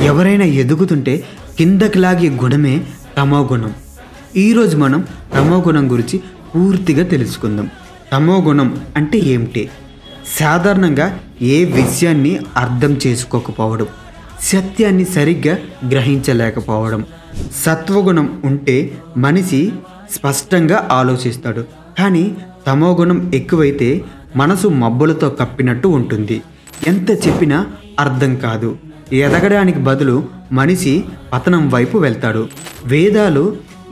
ఎవరైనా ఎదుగుతుంటే కిందకి లాగే గుణమే తమో గుణం. ఈరోజు మనం తమో గుణం గురించి పూర్తిగా తెలుసుకుందాం. తమో గుణం అంటే ఏమిటి? సాధారణంగా ఏ విషయాన్ని అర్థం చేసుకోకపోవడం, సత్యాన్ని సరిగ్గా గ్రహించలేకపోవడం. సత్వగుణం ఉంటే మనిషి స్పష్టంగా ఆలోచిస్తాడు. కానీ తమో గుణం ఎక్కువైతే మనసు మబ్బులతో కప్పినట్టు ఉంటుంది. ఎంత చెప్పినా అర్థం కాదు. ఎదగడానికి బదులు మనిషి పతనం వైపు వెళ్తాడు. వేదాలు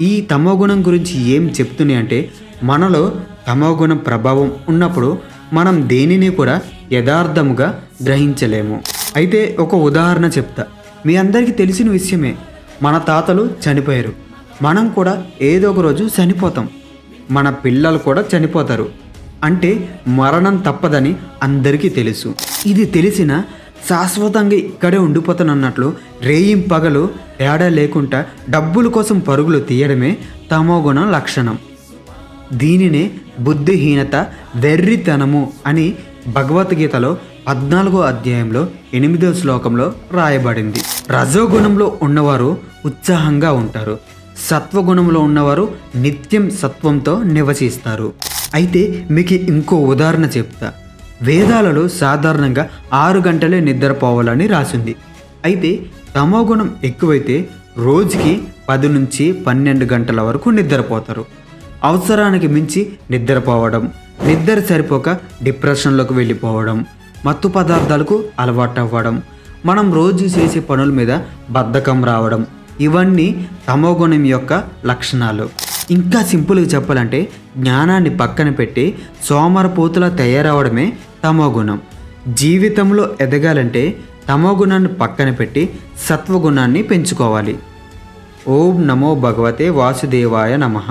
ఈ తమోగుణం గురించి ఏం చెప్తున్నాయి అంటే, మనలో తమోగుణం ప్రభావం ఉన్నప్పుడు మనం దేనిని కూడా యథార్థముగా గ్రహించలేము. అయితే ఒక ఉదాహరణ చెప్తా. మీ అందరికీ తెలిసిన విషయమే, మన తాతలు చనిపోయారు. మనం కూడా ఏదో ఒక రోజు చనిపోతాం. మన పిల్లలు కూడా చనిపోతారు. అంటే మరణం తప్పదని అందరికీ తెలుసు. ఇది తెలిసిన శాశ్వతంగా ఇక్కడే ఉండిపోతానన్నట్లు రేయింపగలు తేడా లేకుండా డబ్బుల కోసం పరుగులు తీయడమే తమోగుణం లక్షణం. దీనినే బుద్ధిహీనత, వెర్రితనము అని భగవద్గీతలో 14వ అధ్యాయంలో 8వ శ్లోకంలో రాయబడింది. రజోగుణంలో ఉన్నవారు ఉత్సాహంగా ఉంటారు. సత్వగుణంలో ఉన్నవారు నిత్యం సత్వంతో నివసిస్తారు. అయితే మీకు ఇంకో ఉదాహరణ చెప్తా. వేదాలలో సాధారణంగా 6 గంటలే నిద్రపోవాలని రాసింది. అయితే తమోగుణం ఎక్కువైతే రోజుకి 10 నుంచి 12 గంటల వరకు నిద్రపోతారు. అవసరానికి మించి నిద్రపోవడం, నిద్ర సరిపోక డిప్రెషన్లోకి వెళ్ళిపోవడం, మత్తు పదార్థాలకు అలవాటు అవ్వడం, మనం రోజు చేసే పనుల మీద బద్ధకం రావడం, ఇవన్నీ తమోగుణం యొక్క లక్షణాలు. ఇంకా సింపుల్గా చెప్పాలంటే జ్ఞానాన్ని పక్కన పెట్టి సోమరపోతులా తయారవడమే తమోగుణం. జీవితంలో ఎదగాలంటే తమోగుణాన్ని పక్కన పెట్టి సత్వగుణాన్ని పెంచుకోవాలి. ఓం నమో భగవతే వాసుదేవాయ నమః.